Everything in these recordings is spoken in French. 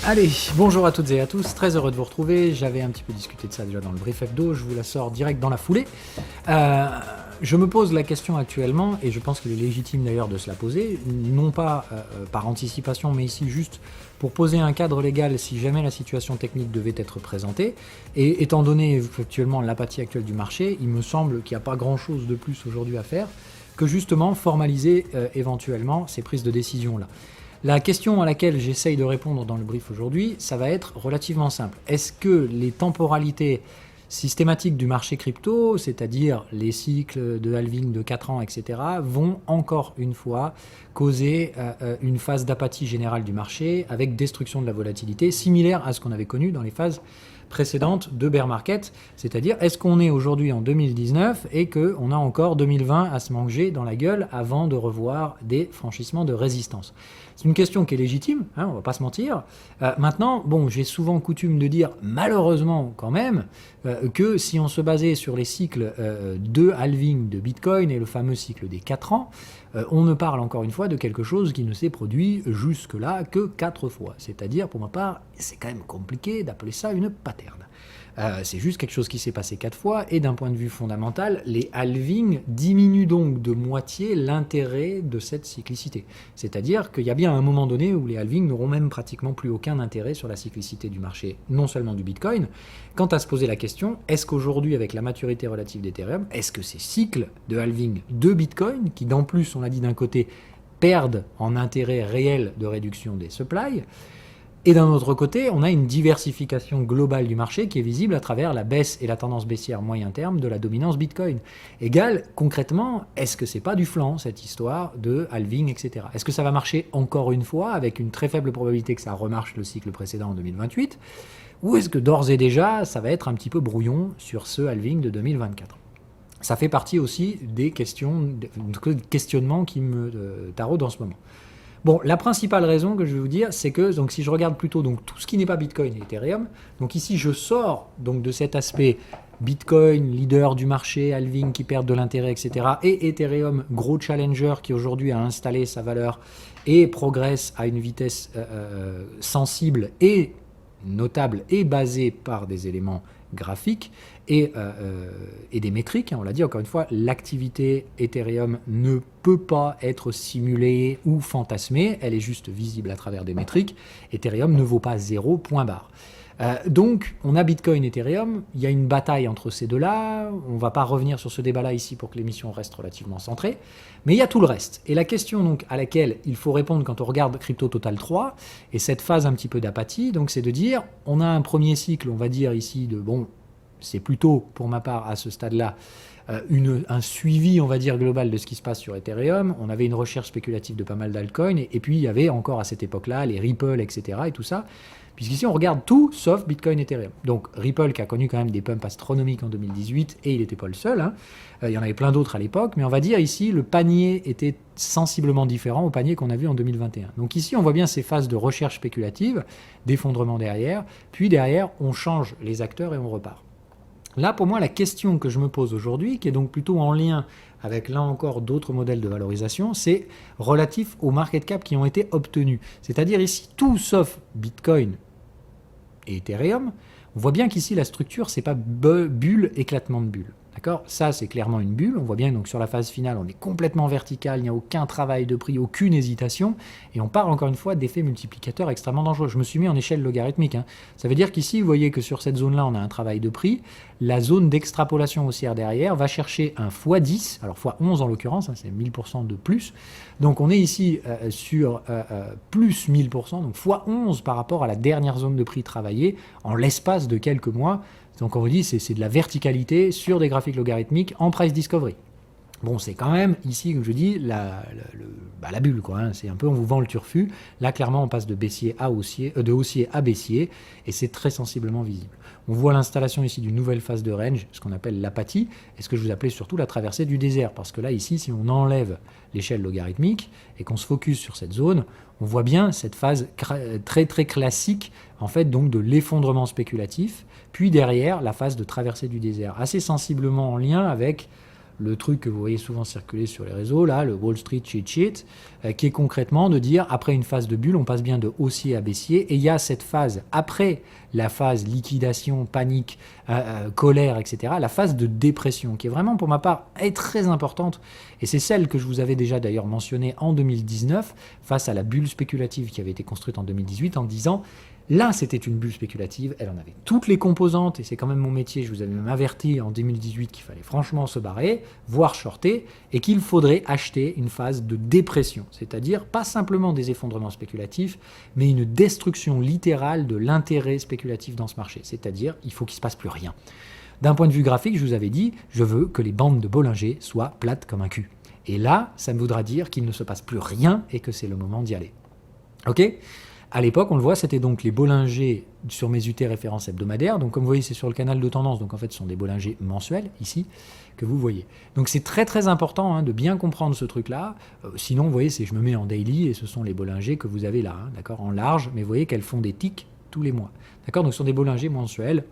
Allez, bonjour à toutes et à tous, très heureux de vous retrouver. J'avais un petit peu discuté de ça déjà dans le brief hebdo, je vous la sors direct dans la foulée. Je me pose la question actuellement, et je pense qu'il est légitime d'ailleurs de se la poser, non pas par anticipation, mais ici juste pour poser un cadre légal si jamais la situation technique devait être présentée. Et étant donné actuellement l'apathie actuelle du marché, il me semble qu'il n'y a pas grand-chose de plus aujourd'hui à faire que justement formaliser éventuellement ces prises de décision-là. La question à laquelle j'essaye de répondre dans le brief aujourd'hui, ça va être relativement simple. Est-ce que les temporalités systématiques du marché crypto, c'est-à-dire les cycles de halving de 4 ans, etc., vont encore une fois causer une phase d'apathie générale du marché avec destruction de la volatilité, similaire à ce qu'on avait connu dans les phases précédentes de bear market, c'est-à-dire est-ce qu'on est aujourd'hui en 2019 et qu'on a encore 2020 à se manger dans la gueule avant de revoir des franchissements de résistance. C'est une question qui est légitime, hein, on va pas se mentir. Maintenant, bon, j'ai souvent coutume de dire, malheureusement quand même, que si on se basait sur les cycles de halving de Bitcoin et le fameux cycle des 4 ans, on ne parle encore une fois de quelque chose qui ne s'est produit jusque-là que 4 fois. C'est-à-dire, pour ma part, c'est quand même compliqué d'appeler ça une pattern. C'est juste quelque chose qui s'est passé 4 fois, et d'un point de vue fondamental, les halvings diminuent donc de moitié l'intérêt de cette cyclicité. C'est-à-dire qu'il y a bien un moment donné où les halvings n'auront même pratiquement plus aucun intérêt sur la cyclicité du marché, non seulement du Bitcoin. Quant à se poser la question, est-ce qu'aujourd'hui, avec la maturité relative d'Ethereum, est-ce que ces cycles de halving de Bitcoin, qui d'en plus, on l'a dit d'un côté, perdent en intérêt réel de réduction des supplies, et d'un autre côté, on a une diversification globale du marché qui est visible à travers la baisse et la tendance baissière moyen terme de la dominance Bitcoin. Égal, concrètement, est-ce que c'est pas du flanc, cette histoire de halving, etc. Est-ce que ça va marcher encore une fois, avec une très faible probabilité que ça remarche le cycle précédent en 2028, ou est-ce que d'ores et déjà, ça va être un petit peu brouillon sur ce halving de 2024 ? Ça fait partie aussi des questionnements qui me taraudent en ce moment. Bon, la principale raison que je vais vous dire, c'est que donc, si je regarde plutôt donc, tout ce qui n'est pas Bitcoin et Ethereum, donc ici je sors donc, de cet aspect Bitcoin, leader du marché, halving qui perd de l'intérêt, etc., et Ethereum, gros challenger qui aujourd'hui a installé sa valeur et progresse à une vitesse sensible et notable et basée par des éléments graphiques et des métriques. On l'a dit encore une fois, l'activité Ethereum ne peut pas être simulée ou fantasmée, elle est juste visible à travers des métriques. Ethereum ne vaut pas 0, point barre. Donc, on a Bitcoin et Ethereum, il y a une bataille entre ces deux-là, on ne va pas revenir sur ce débat-là ici pour que l'émission reste relativement centrée, mais il y a tout le reste. Et la question donc, à laquelle il faut répondre quand on regarde Crypto Total 3, et cette phase un petit peu d'apathie, donc c'est de dire, on a un premier cycle, on va dire ici, de bon, c'est plutôt, pour ma part, à ce stade-là, un suivi, on va dire, global de ce qui se passe sur Ethereum. On avait une recherche spéculative de pas mal d'altcoins, et puis il y avait encore à cette époque-là les Ripple, etc., et tout ça. Puisqu'ici, on regarde tout sauf Bitcoin et Ethereum. Donc Ripple qui a connu quand même des pumps astronomiques en 2018, et il n'était pas le seul, hein. Il y en avait plein d'autres à l'époque, mais on va dire ici, le panier était sensiblement différent au panier qu'on a vu en 2021. Donc ici, on voit bien ces phases de recherche spéculative, d'effondrement derrière, puis derrière, on change les acteurs et on repart. Là, pour moi, la question que je me pose aujourd'hui, qui est donc plutôt en lien avec, là encore, d'autres modèles de valorisation, c'est relatif aux market cap qui ont été obtenus. C'est-à-dire ici, tout sauf Bitcoin et Ethereum, on voit bien qu'ici, la structure, c'est pas bulle, éclatement de bulle. D'accord ? Ça, c'est clairement une bulle. On voit bien donc sur la phase finale, on est complètement vertical, il n'y a aucun travail de prix, aucune hésitation. Et on parle encore une fois d'effets multiplicateurs extrêmement dangereux. Je me suis mis en échelle logarithmique, hein. Ça veut dire qu'ici, vous voyez que sur cette zone-là, on a un travail de prix. La zone d'extrapolation haussière derrière va chercher un x10, alors x11 en l'occurrence, hein, c'est 1000% de plus. Donc on est ici sur plus 1000%, donc x11 par rapport à la dernière zone de prix travaillée en l'espace de quelques mois. Donc on vous dit c'est de la verticalité sur des graphiques logarithmiques en price discovery. Bon, c'est quand même ici, comme je dis, la bulle, quoi, hein. C'est un peu, on vous vend le turfu. Là, clairement, on passe de baissier à haussier, de haussier à baissier, et c'est très sensiblement visible. On voit l'installation ici d'une nouvelle phase de range, ce qu'on appelle l'apathie, et ce que je vous appelais surtout la traversée du désert, parce que là, ici, si on enlève l'échelle logarithmique et qu'on se focus sur cette zone, on voit bien cette phase très très classique, en fait, donc de l'effondrement spéculatif, puis derrière, la phase de traversée du désert, assez sensiblement en lien avec le truc que vous voyez souvent circuler sur les réseaux, là, le Wall Street cheat sheet, qui est concrètement de dire, après une phase de bulle, on passe bien de haussier à baissier, et il y a cette phase, après la phase liquidation, panique, colère, etc., la phase de dépression, qui est vraiment, pour ma part, est très importante, et c'est celle que je vous avais déjà d'ailleurs mentionnée en 2019, face à la bulle spéculative qui avait été construite en 2018, en disant, là, c'était une bulle spéculative, elle en avait toutes les composantes, et c'est quand même mon métier, je vous avais même averti en 2018 qu'il fallait franchement se barrer, voire shorter, et qu'il faudrait acheter une phase de dépression, c'est-à-dire pas simplement des effondrements spéculatifs, mais une destruction littérale de l'intérêt spéculatif dans ce marché, c'est-à-dire il faut qu'il ne se passe plus rien. D'un point de vue graphique, je vous avais dit, je veux que les bandes de Bollinger soient plates comme un cul. Et là, ça me voudra dire qu'il ne se passe plus rien et que c'est le moment d'y aller. Ok ? À l'époque, on le voit, c'était donc les Bollinger sur mes UT références hebdomadaires. Donc, comme vous voyez, c'est sur le canal de tendance. Donc, en fait, ce sont des Bollinger mensuels, ici, que vous voyez. Donc, c'est très, très important de bien comprendre ce truc-là. Sinon, vous voyez, je me mets en daily et ce sont les Bollinger que vous avez là, d'accord, en large. Mais vous voyez qu'elles font des tics tous les mois. D'accord, donc ce sont des Bollinger mensuels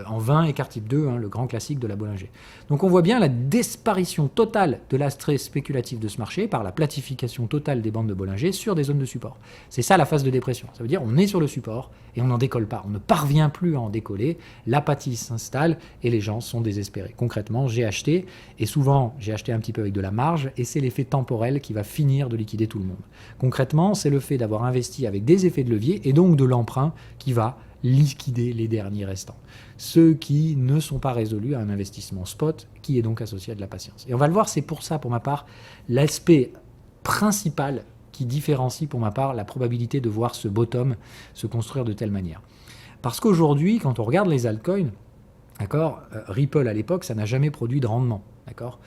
en 20 écart type 2, le grand classique de la Bollinger. Donc on voit bien la disparition totale de l'attrait spéculatif de ce marché par la platification totale des bandes de Bollinger sur des zones de support. C'est ça la phase de dépression. Ça veut dire on est sur le support et on n'en décolle pas. On ne parvient plus à en décoller. L'apathie s'installe et les gens sont désespérés. Concrètement, j'ai acheté et souvent j'ai acheté un petit peu avec de la marge et c'est l'effet temporel qui va finir de liquider tout le monde. Concrètement, c'est le fait d'avoir investi avec des effets de levier et donc de l'emprunt qui va liquider les derniers restants. Ceux qui ne sont pas résolus à un investissement spot qui est donc associé à de la patience. Et on va le voir, c'est pour ça, pour ma part, l'aspect principal qui différencie, pour ma part, la probabilité de voir ce bottom se construire de telle manière. Parce qu'aujourd'hui, quand on regarde les altcoins, d'accord, Ripple à l'époque, ça n'a jamais produit de rendement, d'accord.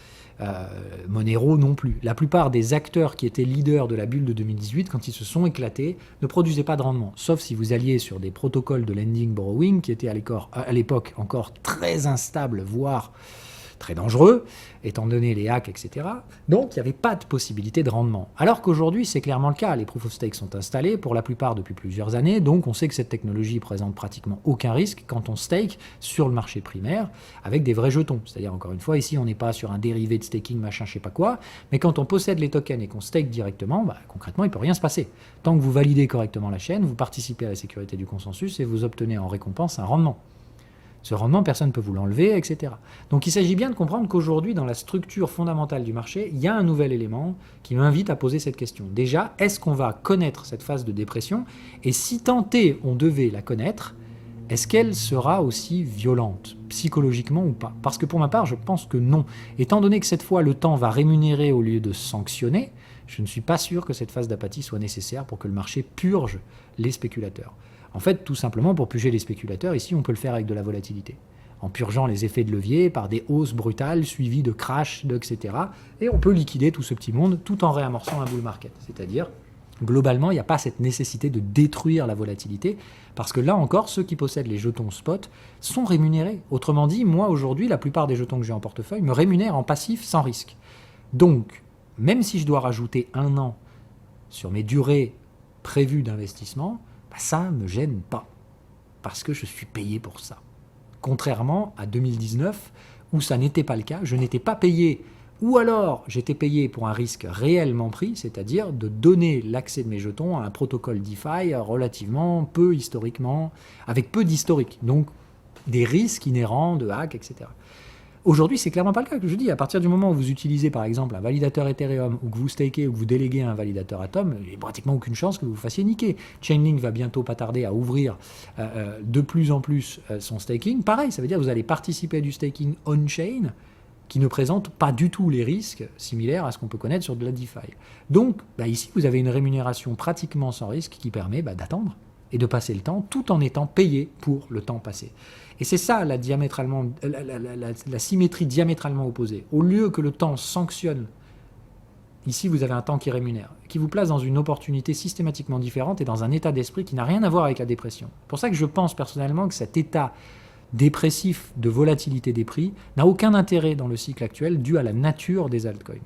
Monero non plus. La plupart des acteurs qui étaient leaders de la bulle de 2018, quand ils se sont éclatés, ne produisaient pas de rendement. Sauf si vous alliez sur des protocoles de lending borrowing qui étaient à l'époque encore très instables, voire très dangereux, étant donné les hacks, etc. Donc, il n'y avait pas de possibilité de rendement. Alors qu'aujourd'hui, c'est clairement le cas. Les proof of stake sont installés, pour la plupart depuis plusieurs années, donc on sait que cette technologie présente pratiquement aucun risque quand on stake sur le marché primaire avec des vrais jetons. C'est-à-dire, encore une fois, ici, on n'est pas sur un dérivé de staking, machin, je sais pas quoi, mais quand on possède les tokens et qu'on stake directement, concrètement, il ne peut rien se passer. Tant que vous validez correctement la chaîne, vous participez à la sécurité du consensus et vous obtenez en récompense un rendement. Ce rendement, personne ne peut vous l'enlever, etc. Donc il s'agit bien de comprendre qu'aujourd'hui, dans la structure fondamentale du marché, il y a un nouvel élément qui m'invite à poser cette question. Déjà, est-ce qu'on va connaître cette phase de dépression? Et si tant est on devait la connaître, est-ce qu'elle sera aussi violente, psychologiquement ou pas? Parce que pour ma part, je pense que non. Étant donné que cette fois, le temps va rémunérer au lieu de sanctionner, je ne suis pas sûr que cette phase d'apathie soit nécessaire pour que le marché purge les spéculateurs. En fait, tout simplement, pour purger les spéculateurs, ici, on peut le faire avec de la volatilité, en purgeant les effets de levier par des hausses brutales suivies de crash, etc. Et on peut liquider tout ce petit monde tout en réamorçant un bull market. C'est-à-dire, globalement, il n'y a pas cette nécessité de détruire la volatilité, parce que là encore, ceux qui possèdent les jetons spot sont rémunérés. Autrement dit, moi, aujourd'hui, la plupart des jetons que j'ai en portefeuille me rémunèrent en passif sans risque. Donc, même si je dois rajouter 1 an sur mes durées prévues d'investissement, ça ne me gêne pas, parce que je suis payé pour ça. Contrairement à 2019, où ça n'était pas le cas, je n'étais pas payé, ou alors j'étais payé pour un risque réellement pris, c'est-à-dire de donner l'accès de mes jetons à un protocole DeFi relativement peu historiquement, avec peu d'historique, donc des risques inhérents de hack, etc. Aujourd'hui, c'est clairement pas le cas. Je dis, à partir du moment où vous utilisez par exemple un validateur Ethereum ou que vous stakez ou que vous déléguez un validateur Atom, il n'y a pratiquement aucune chance que vous vous fassiez niquer. Chainlink va bientôt pas tarder à ouvrir de plus en plus son staking. Pareil, ça veut dire que vous allez participer à du staking on-chain qui ne présente pas du tout les risques similaires à ce qu'on peut connaître sur de la DeFi. Donc, ici, vous avez une rémunération pratiquement sans risque qui permet d'attendre et de passer le temps tout en étant payé pour le temps passé. Et c'est ça la symétrie diamétralement opposée. Au lieu que le temps sanctionne, ici vous avez un temps qui rémunère, qui vous place dans une opportunité systématiquement différente et dans un état d'esprit qui n'a rien à voir avec la dépression. C'est pour ça que je pense personnellement que cet état dépressif de volatilité des prix n'a aucun intérêt dans le cycle actuel dû à la nature des altcoins.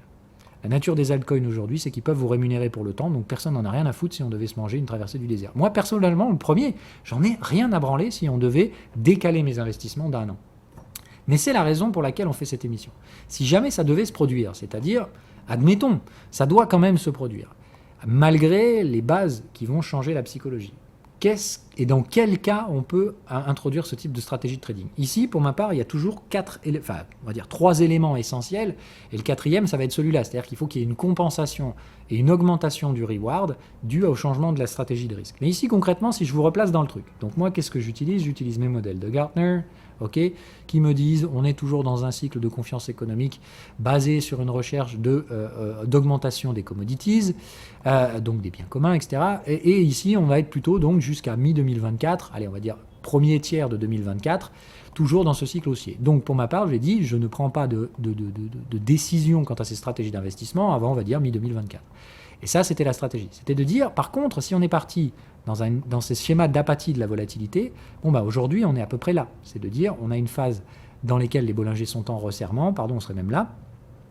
La nature des altcoins aujourd'hui, c'est qu'ils peuvent vous rémunérer pour le temps, donc personne n'en a rien à foutre si on devait se manger une traversée du désert. Moi, personnellement, le premier, j'en ai rien à branler si on devait décaler mes investissements d'1 an. Mais c'est la raison pour laquelle on fait cette émission. Si jamais ça devait se produire, c'est-à-dire, admettons, ça doit quand même se produire, malgré les bases qui vont changer la psychologie. Et dans quel cas on peut introduire ce type de stratégie de trading? Ici, pour ma part, il y a toujours trois éléments essentiels, et le quatrième, ça va être celui-là, c'est-à-dire qu'il faut qu'il y ait une compensation et une augmentation du reward dû au changement de la stratégie de risque. Mais ici, concrètement, si je vous replace dans le truc, donc moi, qu'est-ce que j'utilise? J'utilise mes modèles de Gartner, qui me disent on est toujours dans un cycle de confiance économique basé sur une recherche d'augmentation des commodities, donc des biens communs, etc. Et ici, on va être plutôt donc jusqu'à mi-2024, allez, on va dire premier tiers de 2024, toujours dans ce cycle haussier. Donc pour ma part, je l'ai dit, je ne prends pas de décision quant à ces stratégies d'investissement avant, on va dire, mi-2024. Et ça, c'était la stratégie. C'était de dire, par contre, si on est parti dans ces schémas d'apathie de la volatilité, aujourd'hui, on est à peu près là. C'est de dire, on a une phase dans laquelle les Bollinger sont en resserrement, on serait même là,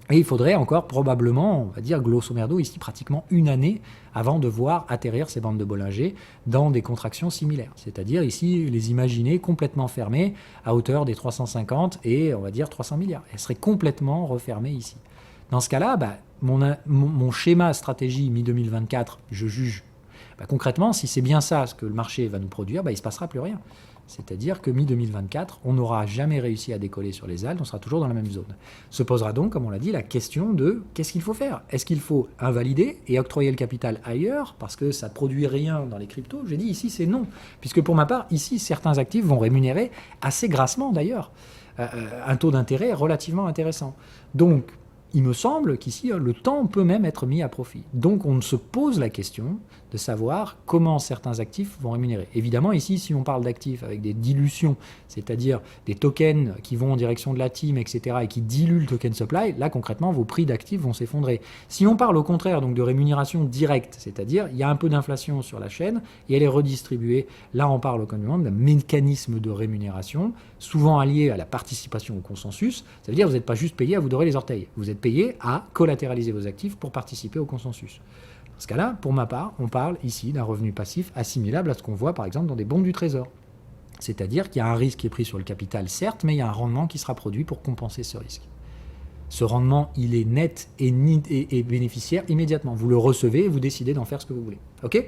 et il faudrait encore probablement, on va dire, grosso merdo, ici, pratiquement une année avant de voir atterrir ces bandes de Bollinger dans des contractions similaires. C'est-à-dire, ici, les imaginer complètement fermées à hauteur des 350 et, on va dire, 300 milliards. Elles seraient complètement refermées ici. Dans ce cas-là, mon schéma stratégie mi-2024, je juge, concrètement, si c'est bien ça ce que le marché va nous produire, il ne se passera plus rien. C'est-à-dire que mi-2024, on n'aura jamais réussi à décoller sur les Alpes, on sera toujours dans la même zone. Se posera donc, comme on l'a dit, la question de qu'est-ce qu'il faut faire? Est-ce qu'il faut invalider et octroyer le capital ailleurs parce que ça ne produit rien dans les cryptos? J'ai dit ici, c'est non. Puisque pour ma part, ici, certains actifs vont rémunérer assez grassement d'ailleurs. Un taux d'intérêt relativement intéressant. Donc, il me semble qu'ici, le temps peut même être mis à profit. Donc, on se pose la question de savoir comment certains actifs vont rémunérer. Évidemment, ici, si on parle d'actifs avec des dilutions, c'est-à-dire des tokens qui vont en direction de la team, etc., et qui diluent le token supply, là, concrètement, vos prix d'actifs vont s'effondrer. Si on parle au contraire donc de rémunération directe, c'est-à-dire il y a un peu d'inflation sur la chaîne et elle est redistribuée, là, on parle au d'un mécanisme de rémunération, souvent allié à la participation au consensus. Ça veut dire que vous n'êtes pas juste payé à vous dorer les orteils, vous êtes payé à collatéraliser vos actifs pour participer au consensus. Dans ce cas-là, pour ma part, on parle ici d'un revenu passif assimilable à ce qu'on voit par exemple dans des bons du Trésor. C'est-à-dire qu'il y a un risque qui est pris sur le capital, certes, mais il y a un rendement qui sera produit pour compenser ce risque. Ce rendement, il est net et bénéficiaire immédiatement. Vous le recevez et vous décidez d'en faire ce que vous voulez. Ok ?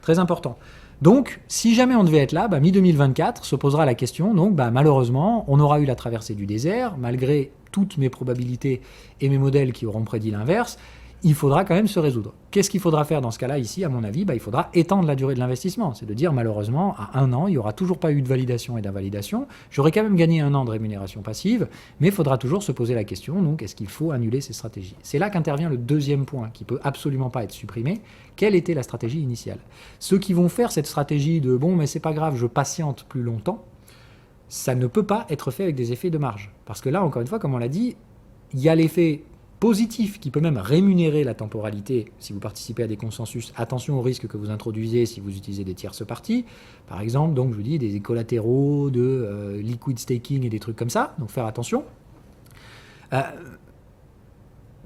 Très important. Donc, si jamais on devait être là, mi-2024 se posera la question, donc malheureusement, on aura eu la traversée du désert, malgré toutes mes probabilités et mes modèles qui auront prédit l'inverse, il faudra quand même se résoudre. Qu'est-ce qu'il faudra faire dans ce cas-là, ici, à mon avis? Il faudra étendre la durée de l'investissement. C'est de dire, malheureusement, à 1 an, il n'y aura toujours pas eu de validation et d'invalidation. J'aurais quand même gagné 1 an de rémunération passive, mais il faudra toujours se poser la question, donc, est-ce qu'il faut annuler ces stratégies? C'est là qu'intervient le deuxième point, qui peut absolument pas être supprimé. Quelle était la stratégie initiale? Ceux qui vont faire cette stratégie de, mais c'est pas grave, je patiente plus longtemps, ça ne peut pas être fait avec des effets de marge. Parce que là, encore une fois, comme on l'a dit, il y a l'effet positif qui peut même rémunérer la temporalité si vous participez à des consensus. Attention au risque que vous introduisez si vous utilisez des tierces parties. Par exemple, donc je vous dis des collatéraux, de liquid staking et des trucs comme ça. Donc faire attention.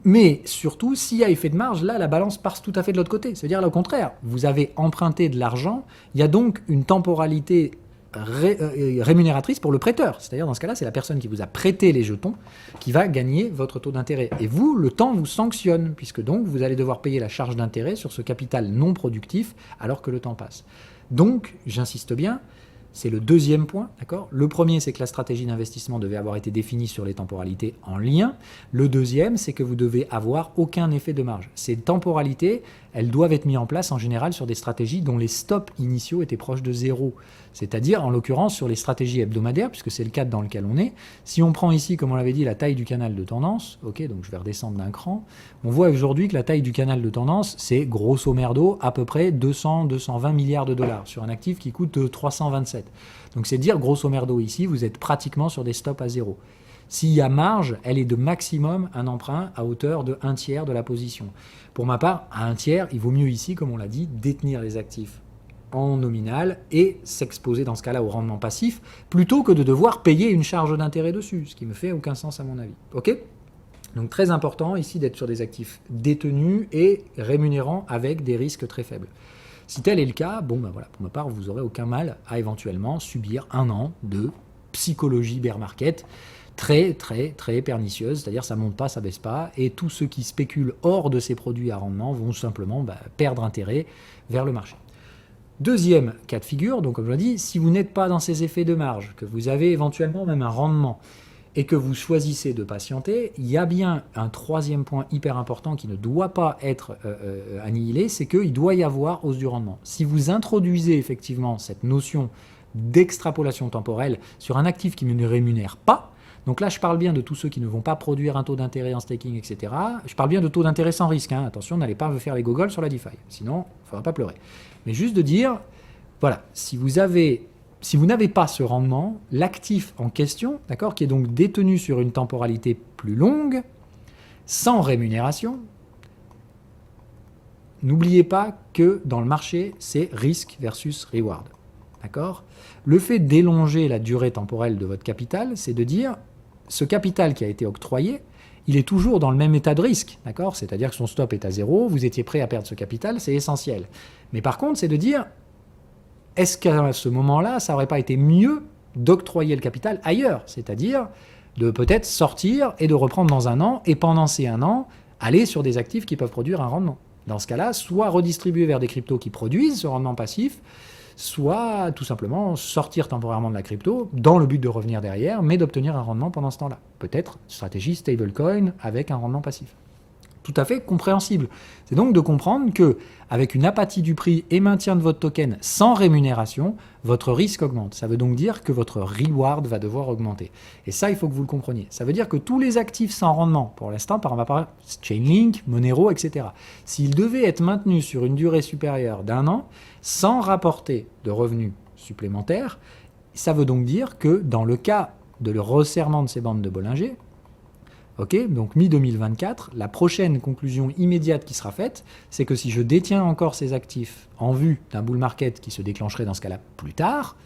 Mais surtout, s'il y a effet de marge, là, la balance passe tout à fait de l'autre côté. C'est-à-dire, là, au contraire, vous avez emprunté de l'argent, il y a donc une temporalité rémunératrice pour le prêteur. C'est-à-dire, dans ce cas-là, c'est la personne qui vous a prêté les jetons qui va gagner votre taux d'intérêt. Et vous, le temps vous sanctionne, puisque donc vous allez devoir payer la charge d'intérêt sur ce capital non productif alors que le temps passe. Donc, j'insiste bien, c'est le deuxième point, d'accord ? Le premier, c'est que la stratégie d'investissement devait avoir été définie sur les temporalités en lien. Le deuxième, c'est que vous devez avoir aucun effet de marge. Ces temporalités, elles doivent être mises en place en général sur des stratégies dont les stops initiaux étaient proches de zéro. C'est-à-dire, en l'occurrence, sur les stratégies hebdomadaires, puisque c'est le cadre dans lequel on est. Si on prend ici, comme on l'avait dit, la taille du canal de tendance, ok, donc je vais redescendre d'un cran, on voit aujourd'hui que la taille du canal de tendance, c'est grosso merdo à peu près 200-220 milliards de dollars sur un actif qui coûte 327. Donc c'est dire, grosso merdo, ici, vous êtes pratiquement sur des stops à zéro. S'il y a marge, elle est de maximum un emprunt à hauteur de 1/3 de la position. Pour ma part, à 1/3, il vaut mieux ici, comme on l'a dit, détenir les actifs en nominal et s'exposer dans ce cas-là au rendement passif, plutôt que de devoir payer une charge d'intérêt dessus, ce qui ne me fait aucun sens à mon avis. Ok ? Donc très important ici d'être sur des actifs détenus et rémunérants avec des risques très faibles. Si tel est le cas, voilà, pour ma part, vous n'aurez aucun mal à éventuellement subir 1 an de psychologie bear market, très, très, très pernicieuse, c'est-à-dire ça monte pas, ça baisse pas, et tous ceux qui spéculent hors de ces produits à rendement vont simplement perdre intérêt vers le marché. Deuxième cas de figure, donc comme je l'ai dit, si vous n'êtes pas dans ces effets de marge, que vous avez éventuellement même un rendement, et que vous choisissez de patienter, il y a bien un troisième point hyper important qui ne doit pas être annihilé, c'est qu'il doit y avoir hausse du rendement. Si vous introduisez effectivement cette notion d'extrapolation temporelle sur un actif qui ne rémunère pas, donc là je parle bien de tous ceux qui ne vont pas produire un taux d'intérêt en staking, etc. Je parle bien de taux d'intérêt sans risque, hein. Attention, n'allez pas faire les gogoles sur la DeFi, sinon il ne faudra pas pleurer. Mais juste de dire, voilà, si vous n'avez pas ce rendement, l'actif en question, d'accord, qui est donc détenu sur une temporalité plus longue, sans rémunération, n'oubliez pas que dans le marché, c'est risque versus reward. D'accord ? Le fait d'élonger la durée temporelle de votre capital, c'est de dire, ce capital qui a été octroyé, il est toujours dans le même état de risque, d'accord ? C'est-à-dire que son stop est à 0, vous étiez prêt à perdre ce capital, c'est essentiel. Mais par contre, c'est de dire, est-ce qu'à ce moment-là, ça n'aurait pas été mieux d'octroyer le capital ailleurs ? C'est-à-dire de peut-être sortir et de reprendre dans un an, et pendant ces un an, aller sur des actifs qui peuvent produire un rendement. Dans ce cas-là, soit redistribuer vers des cryptos qui produisent ce rendement passif, soit tout simplement sortir temporairement de la crypto dans le but de revenir derrière, mais d'obtenir un rendement pendant ce temps-là. Peut-être stratégie stablecoin avec un rendement passif. Tout à fait compréhensible. C'est donc de comprendre que avec une apathie du prix et maintien de votre token sans rémunération, votre risque augmente. Ça veut donc dire que votre reward va devoir augmenter. Et ça, il faut que vous le compreniez. Ça veut dire que tous les actifs sans rendement, pour l'instant, par exemple, Chainlink, Monero, etc., s'ils devaient être maintenus sur une durée supérieure d'1 an, sans rapporter de revenus supplémentaires, ça veut donc dire que dans le cas de le resserrement de ces bandes de Bollinger, donc mi-2024, la prochaine conclusion immédiate qui sera faite, c'est que si je détiens encore ces actifs en vue d'un bull market qui se déclencherait dans ce cas-là plus tard,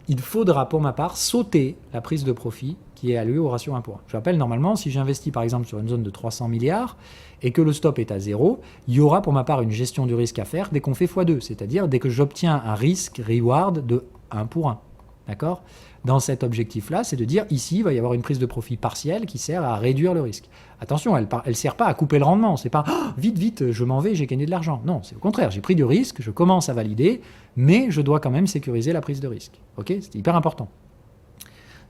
il faudra pour ma part sauter la prise de profit qui est allouée au ratio 1 pour 1. Je rappelle, normalement, si j'investis par exemple sur une zone de 300 milliards et que le stop est à 0, il y aura pour ma part une gestion du risque à faire dès qu'on fait x2, c'est-à-dire dès que j'obtiens un risque-reward de 1 pour 1. D'accord ? Dans cet objectif-là, c'est de dire ici, il va y avoir une prise de profit partielle qui sert à réduire le risque. Attention, elle ne sert pas à couper le rendement. C'est pas vite, je m'en vais, j'ai gagné de l'argent. Non, c'est au contraire, j'ai pris du risque, je commence à valider, mais je dois quand même sécuriser la prise de risque. C'est hyper important.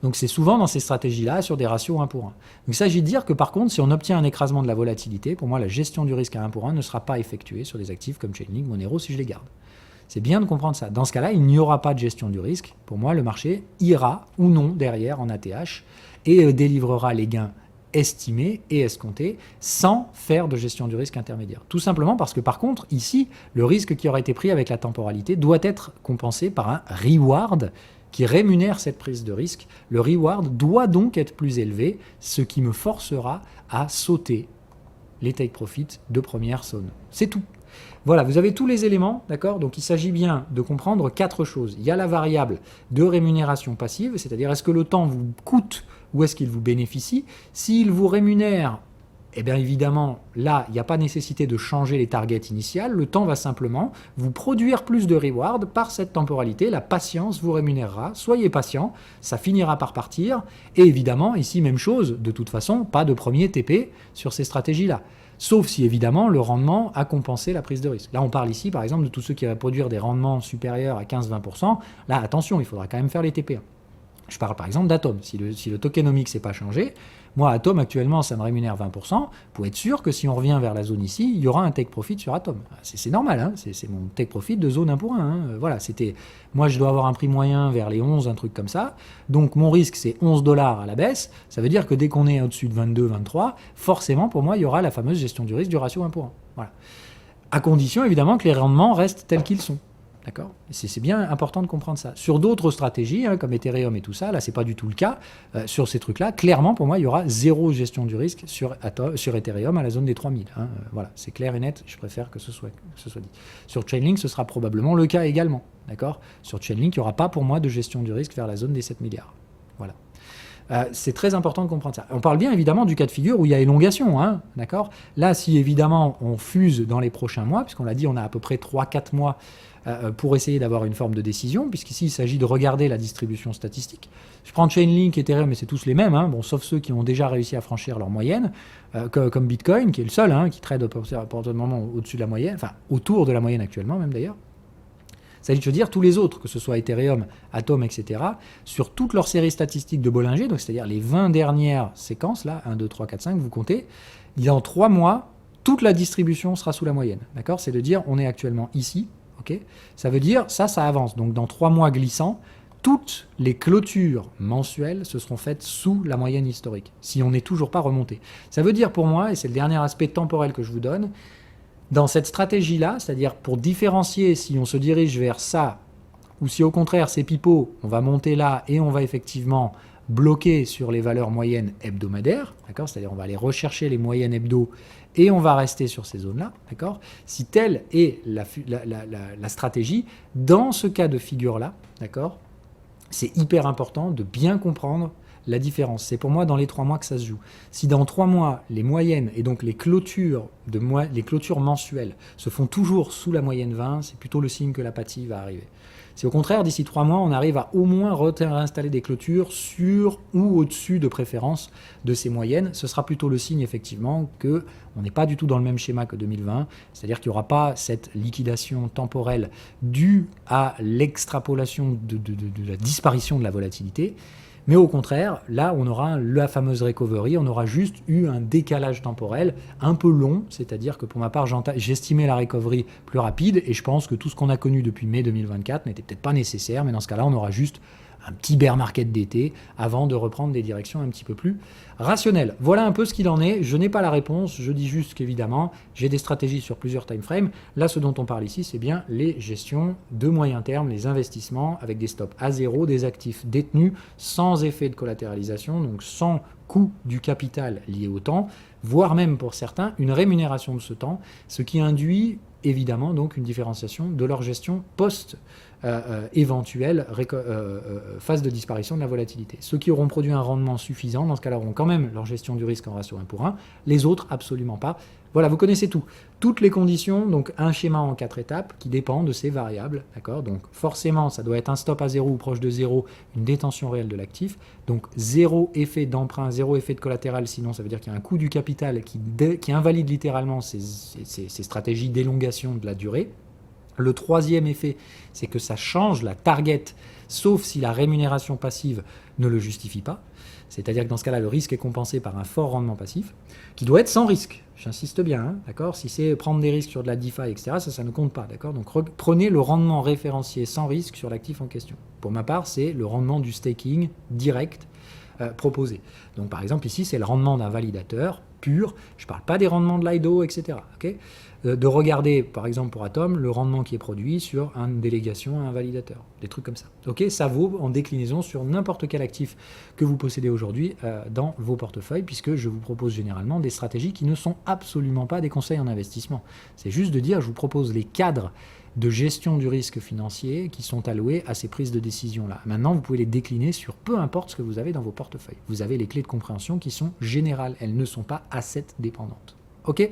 Donc c'est souvent dans ces stratégies-là sur des ratios 1 pour 1. Donc il s'agit de dire que par contre, si on obtient un écrasement de la volatilité, pour moi, la gestion du risque à 1 pour 1 ne sera pas effectuée sur des actifs comme Chainlink, Monero, si je les garde. C'est bien de comprendre ça. Dans ce cas-là, il n'y aura pas de gestion du risque. Pour moi, le marché ira ou non derrière en ATH et délivrera les gains estimés et escomptés sans faire de gestion du risque intermédiaire. Tout simplement parce que par contre, ici, le risque qui aura été pris avec la temporalité doit être compensé par un reward qui rémunère cette prise de risque. Le reward doit donc être plus élevé, ce qui me forcera à sauter les take profit de première zone. C'est tout. Voilà, vous avez tous les éléments, d'accord ? Donc il s'agit bien de comprendre 4 choses. Il y a la variable de rémunération passive, c'est-à-dire est-ce que le temps vous coûte ou est-ce qu'il vous bénéficie ? S'il vous rémunère, eh bien évidemment, là, il n'y a pas nécessité de changer les targets initiales. Le temps va simplement vous produire plus de reward par cette temporalité. La patience vous rémunérera. Soyez patient, ça finira par partir. Et évidemment, ici, même chose, de toute façon, pas de premier TP sur ces stratégies-là. Sauf si, évidemment, le rendement a compensé la prise de risque. Là, on parle ici, par exemple, de tous ceux qui vont produire des rendements supérieurs à 15-20%. Là, attention, il faudra quand même faire les TP. Je parle par exemple d'Atom. Si le tokenomics n'est pas changé, moi, Atom, actuellement, ça me rémunère 20%. Pour être sûr que si on revient vers la zone ici, il y aura un take profit sur Atom. C'est normal, hein, c'est mon take profit de zone 1 pour 1. Hein. Voilà, moi, je dois avoir un prix moyen vers les 11, un truc comme ça. Donc, mon risque, c'est 11 $ à la baisse. Ça veut dire que dès qu'on est au-dessus de 22, 23, forcément, pour moi, il y aura la fameuse gestion du risque du ratio 1 pour 1. Voilà. À condition, évidemment, que les rendements restent tels qu'ils sont. D'accord ? C'est bien important de comprendre ça. Sur d'autres stratégies, comme Ethereum et tout ça, là, c'est pas du tout le cas. Sur ces trucs-là, clairement, pour moi, il y aura zéro gestion du risque sur Ethereum à la zone des 3000. Voilà, c'est clair et net. Je préfère que ce soit dit. Sur Chainlink, ce sera probablement le cas également. D'accord ? Sur Chainlink, il n'y aura pas pour moi de gestion du risque vers la zone des 7 milliards. Voilà. C'est très important de comprendre ça. On parle bien évidemment du cas de figure où il y a élongation, hein, d'accord? Là, si évidemment on fuse dans les prochains mois, puisqu'on l'a dit, on a à peu près 3-4 mois pour essayer d'avoir une forme de décision, puisqu'ici il s'agit de regarder la distribution statistique. Je prends Chainlink, Ethereum, mais c'est tous les mêmes, hein, bon, sauf ceux qui ont déjà réussi à franchir leur moyenne, comme Bitcoin, qui est le seul hein, qui trade pour le moment au-dessus de la moyenne, enfin autour de la moyenne actuellement même d'ailleurs. Ça veut dire tous les autres, que ce soit Ethereum, Atom, etc., sur toute leur série statistique de Bollinger, donc c'est-à-dire les 20 dernières séquences, là, 1, 2, 3, 4, 5, vous comptez, dans 3 mois, toute la distribution sera sous la moyenne. D'accord? C'est de dire, on est actuellement ici, ok? Ça veut dire, ça avance. Donc dans 3 mois glissants, toutes les clôtures mensuelles se seront faites sous la moyenne historique, si on n'est toujours pas remonté. Ça veut dire pour moi, et c'est le dernier aspect temporel que je vous donne, dans cette stratégie-là, c'est-à-dire pour différencier si on se dirige vers ça, ou si au contraire c'est pipeau, on va monter là et on va effectivement bloquer sur les valeurs moyennes hebdomadaires, d'accord? C'est-à-dire on va aller rechercher les moyennes hebdo et on va rester sur ces zones-là, d'accord? Si telle est la stratégie, dans ce cas de figure-là, d'accord, c'est hyper important de bien comprendre la différence. C'est pour moi dans les 3 mois que ça se joue. Si dans 3 mois, les moyennes et donc les clôtures mensuelles se font toujours sous la moyenne 20, c'est plutôt le signe que l'apathie va arriver. Si au contraire, d'ici 3 mois, on arrive à au moins réinstaller des clôtures sur ou au-dessus de préférence de ces moyennes, ce sera plutôt le signe effectivement qu'on n'est pas du tout dans le même schéma que 2020, c'est-à-dire qu'il n'y aura pas cette liquidation temporelle due à l'extrapolation de la disparition de la volatilité. Mais au contraire, là, on aura la fameuse recovery, on aura juste eu un décalage temporel un peu long, c'est-à-dire que pour ma part, j'estimais la recovery plus rapide, et je pense que tout ce qu'on a connu depuis mai 2024 n'était peut-être pas nécessaire, mais dans ce cas-là, on aura juste un petit bear market d'été avant de reprendre des directions un petit peu plus rationnelles. Voilà un peu ce qu'il en est. Je n'ai pas la réponse, je dis juste qu'évidemment, j'ai des stratégies sur plusieurs time frames. Là, ce dont on parle ici, c'est bien les gestions de moyen terme, les investissements avec des stops à zéro, des actifs détenus sans effet de collatéralisation, donc sans coût du capital lié au temps, voire même pour certains, une rémunération de ce temps, ce qui induit évidemment donc une différenciation de leur gestion éventuelle phase de disparition de la volatilité. Ceux qui auront produit un rendement suffisant, dans ce cas-là, auront quand même leur gestion du risque en ratio 1:1, les autres, absolument pas. Voilà, vous connaissez tout. Toutes les conditions, donc un schéma en 4 étapes qui dépend de ces variables, d'accord? Donc forcément, ça doit être un stop à 0 ou proche de 0, une détention réelle de l'actif, donc 0 effet d'emprunt, 0 effet de collatéral, sinon ça veut dire qu'il y a un coût du capital qui invalide littéralement ces stratégies d'élongation de la durée. Le troisième effet, c'est que ça change la target, sauf si la rémunération passive ne le justifie pas. C'est-à-dire que dans ce cas-là, le risque est compensé par un fort rendement passif, qui doit être sans risque. J'insiste bien, hein, d'accord? Si c'est prendre des risques sur de la DeFi, etc., ça ne compte pas, d'accord? Donc prenez le rendement référencié sans risque sur l'actif en question. Pour ma part, c'est le rendement du staking direct proposé. Donc par exemple, ici, c'est le rendement d'un validateur pur. Je ne parle pas des rendements de l'IDO, etc. Okay, de regarder, par exemple pour Atom, le rendement qui est produit sur une délégation à un validateur. Des trucs comme ça. Okay, ça vaut en déclinaison sur n'importe quel actif que vous possédez aujourd'hui dans vos portefeuilles, puisque je vous propose généralement des stratégies qui ne sont absolument pas des conseils en investissement. C'est juste de dire, je vous propose les cadres de gestion du risque financier qui sont alloués à ces prises de décision-là. Maintenant, vous pouvez les décliner sur peu importe ce que vous avez dans vos portefeuilles. Vous avez les clés de compréhension qui sont générales. Elles ne sont pas asset dépendantes. Ok ?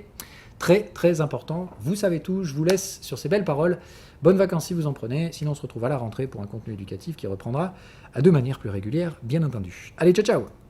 Très, très important. Vous savez tout. Je vous laisse sur ces belles paroles. Bonnes vacances si vous en prenez. Sinon, on se retrouve à la rentrée pour un contenu éducatif qui reprendra de manière plus régulière, bien entendu. Allez, ciao, ciao!